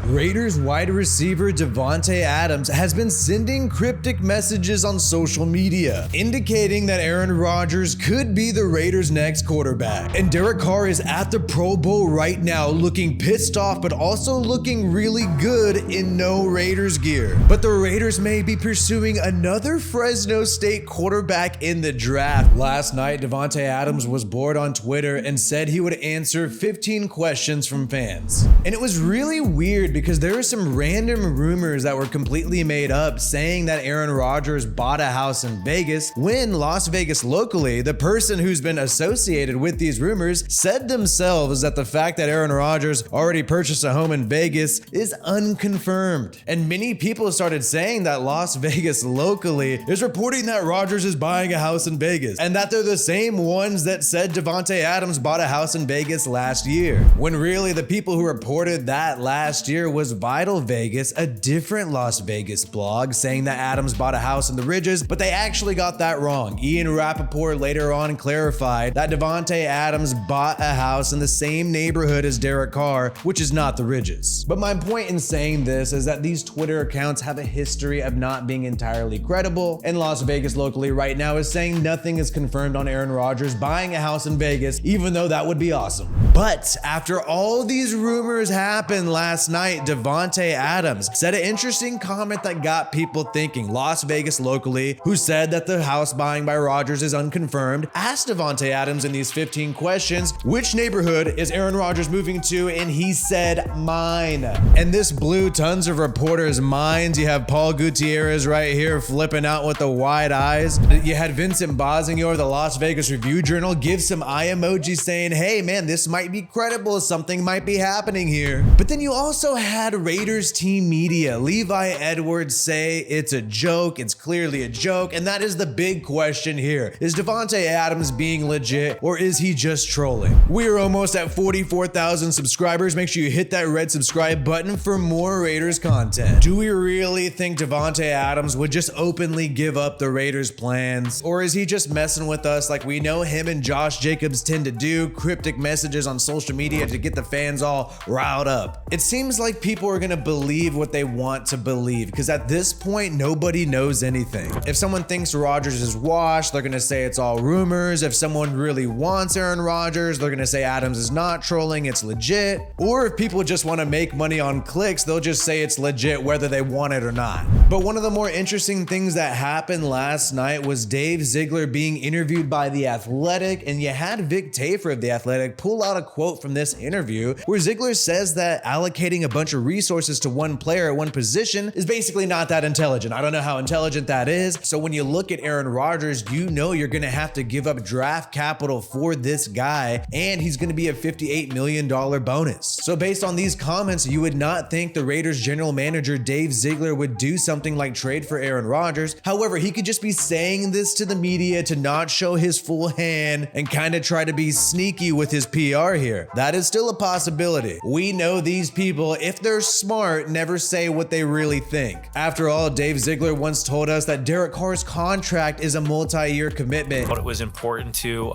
Raiders wide receiver Davante Adams has been sending cryptic messages on social media, indicating that Aaron Rodgers could be the Raiders' next quarterback. And Derek Carr is at the Pro Bowl right now, looking pissed off, but also looking really good in no Raiders gear. But the Raiders may be pursuing another Fresno State quarterback in the draft. Last night, Davante Adams was bored on Twitter and said he would answer 15 questions from fans. And it was really weird because there were some random rumors that were completely made up saying that Aaron Rodgers bought a house in Vegas, when Las Vegas locally, the person who's been associated with these rumors said themselves that the fact that Aaron Rodgers already purchased a home in Vegas is unconfirmed. And many people started saying that Las Vegas locally is reporting that Rodgers is buying a house in Vegas, and that they're the same ones that said Davante Adams bought a house in Vegas last year, when really the people who reported that last year was Vital Vegas, a different Las Vegas blog, saying that Adams bought a house in the Ridges, but they actually got that wrong. Ian Rappaport later on clarified that Davante Adams bought a house in the same neighborhood as Derek Carr, which is not the Ridges. But my point in saying this is that these Twitter accounts have a history of not being entirely credible, and Las Vegas locally right now is saying nothing is confirmed on Aaron Rodgers buying a house in Vegas, even though that would be awesome. But after all these rumors happened last night, Davante Adams said an interesting comment that got people thinking. Las Vegas locally, who said that the house buying by Rodgers is unconfirmed, asked Davante Adams in these 15 questions, which neighborhood is Aaron Rodgers moving to? And he said, mine. And this blew tons of reporters' minds. You have Paul Gutierrez right here flipping out with the wide eyes. You had Vincent Bosingor, the Las Vegas Review-Journal, give some eye emojis saying, hey man, this might be credible, something might be happening here. But then you also had Raiders team media, Levi Edwards, say it's a joke, it's clearly a joke, and that is the big question here. Is Davante Adams being legit, or is he just trolling? We're almost at 44,000 subscribers. Make sure you hit that red subscribe button for more Raiders content. Do we really think Davante Adams would just openly give up the Raiders plans, or is he just messing with us like we know him and Josh Jacobs tend to do, cryptic messages on social media to get the fans all riled up? It seems like people are gonna believe what they want to believe, because at this point nobody knows anything. If someone thinks Rodgers is washed, they're gonna say it's all rumors. If someone really wants Aaron Rodgers, they're gonna say Adams is not trolling, it's legit. Or if people just want to make money on clicks, they'll just say it's legit whether they want it or not. But one of the more interesting things that happened last night was Dave Ziegler being interviewed by The Athletic, and you had Vic Tafur of The Athletic pull out a quote from this interview where Ziegler says that allocating a bunch of resources to one player at one position is basically not that intelligent. I don't know how intelligent that is. So when you look at Aaron Rodgers, you know you're gonna have to give up draft capital for this guy, and he's gonna be a $58 million bonus. So based on these comments, you would not think the Raiders general manager Dave Ziegler would do something like trade for Aaron Rodgers. However, he could just be saying this to the media to not show his full hand and kind of try to be sneaky with his PR here. That is still a possibility. We know these people, if they're smart, never say what they really think. After all, Dave Ziegler once told us that Derek Carr's contract is a multi-year commitment. But it was important to,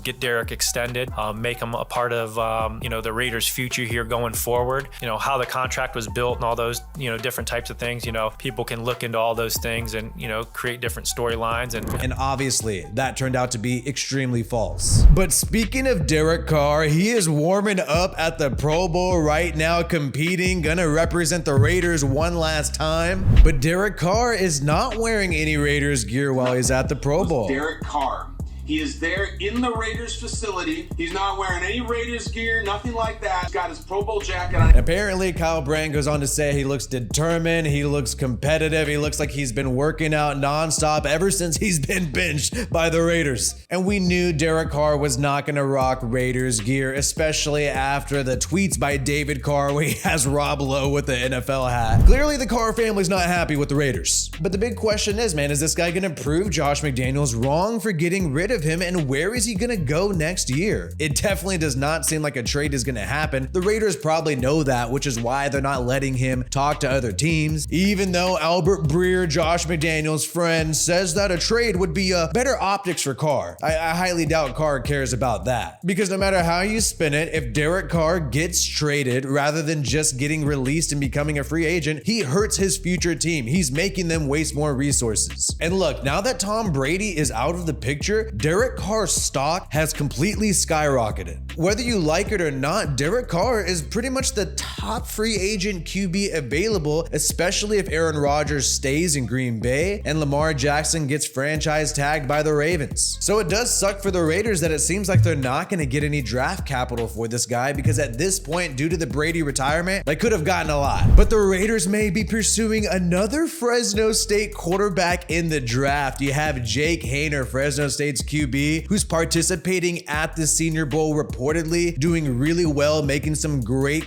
get Derek extended, make him a part of, the Raiders' future here going forward. How the contract was built and all those, different types of things. People can look into all those things and, create different storylines. And obviously, that turned out to be extremely false. But speaking of Derek Carr, he is warming up at the Pro Bowl right now, competing, gonna represent the Raiders one last time. But Derek Carr is not wearing any Raiders gear while he's at the Pro Bowl. Derek Carr. He is there in the Raiders facility. He's not wearing any Raiders gear, nothing like that. He's got his Pro Bowl jacket on. Apparently, Kyle Brandt goes on to say he looks determined, he looks competitive, he looks like he's been working out nonstop ever since he's been benched by the Raiders. And we knew Derek Carr was not gonna rock Raiders gear, especially after the tweets by David Carr where he has Rob Lowe with the NFL hat. Clearly, the Carr family's not happy with the Raiders. But the big question is, man, is this guy gonna prove Josh McDaniels wrong for getting rid of of him, and where is he gonna go next year? It definitely does not seem like a trade is gonna happen. The Raiders probably know that, which is why they're not letting him talk to other teams, even though Albert Breer, Josh McDaniels' friend, says that a trade would be better optics for Carr. I highly doubt Carr cares about that, because no matter how you spin it, if Derek Carr gets traded rather than just getting released and becoming a free agent, he hurts his future team. He's making them waste more resources. And look, now that Tom Brady is out of the picture, Derek Carr's stock has completely skyrocketed. Whether you like it or not, Derek Carr is pretty much the top free agent QB available, especially if Aaron Rodgers stays in Green Bay and Lamar Jackson gets franchise tagged by the Ravens. So it does suck for the Raiders that it seems like they're not going to get any draft capital for this guy, because at this point, due to the Brady retirement, they could have gotten a lot. But the Raiders may be pursuing another Fresno State quarterback in the draft. You have Jake Haener, Fresno State's QB, who's participating at the Senior Bowl, reportedly doing really well, making some great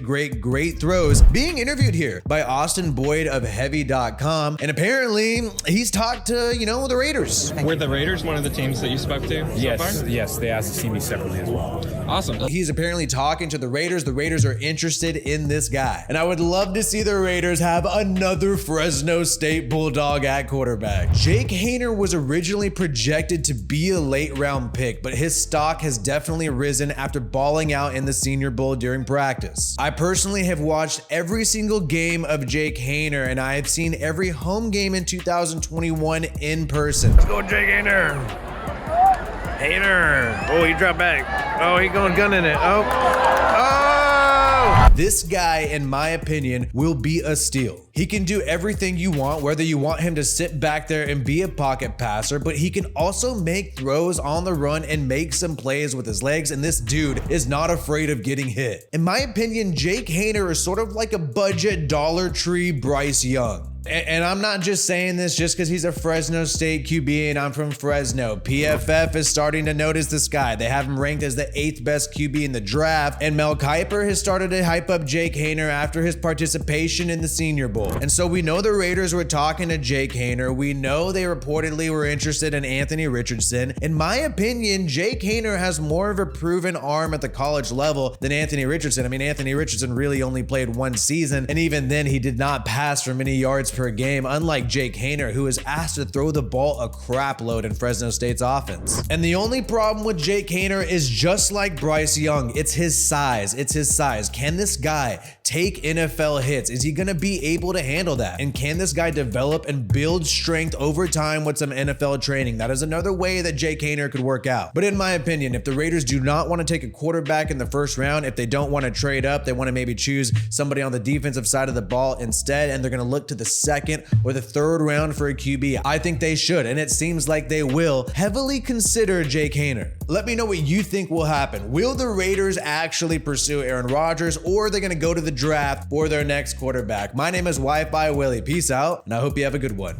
throws, being interviewed here by Austin Boyd of Heavy.com, and apparently he's talked to, the Raiders. Were the Raiders one of the teams that you spoke to so far? Yes, they asked to see me separately as well. Awesome. He's apparently talking to the Raiders. The Raiders are interested in this guy, and I would love to see the Raiders have another Fresno State Bulldog at quarterback. Jake Haener was originally projected to be a late round pick, but his stock has definitely risen after balling out in the Senior Bowl during practice. I personally have watched every single game of Jake Haener, and I have seen every home game in 2021 in person. Let's go, Jake Haener. Haener. Oh, he dropped back. Oh, he going gunning it. This guy, in my opinion, will be a steal. He can do everything you want, whether you want him to sit back there and be a pocket passer, but he can also make throws on the run and make some plays with his legs, and this dude is not afraid of getting hit. In my opinion, Jake Haener is sort of like a budget Dollar Tree Bryce Young. And I'm not just saying this just because he's a Fresno State QB and I'm from Fresno. PFF is starting to notice this guy. They have him ranked as the 8th best QB in the draft, and Mel Kiper has started to hype up Jake Haener after his participation in the Senior Bowl. And so we know the Raiders were talking to Jake Haener. We know they reportedly were interested in Anthony Richardson. In my opinion, Jake Haener has more of a proven arm at the college level than Anthony Richardson. I mean, Anthony Richardson really only played one season, and even then he did not pass for many yards per game, unlike Jake Haener, who is asked to throw the ball a crap load in Fresno State's offense. And the only problem with Jake Haener is just like Bryce Young, it's his size. Can this guy take NFL hits? Is he gonna be able to handle that? And can this guy develop and build strength over time with some NFL training? That is another way that Jake Haener could work out. But in my opinion, if the Raiders do not want to take a quarterback in the first round, if they don't want to trade up, they want to maybe choose somebody on the defensive side of the ball instead, and they're gonna look to the second or the third round for a QB, I think they should, and it seems like they will, heavily consider Jake Haener. Let me know what you think will happen. Will the Raiders actually pursue Aaron Rodgers, or are they gonna go to the draft for their next quarterback? My name is WiFiWillie. Peace out, and I hope you have a good one.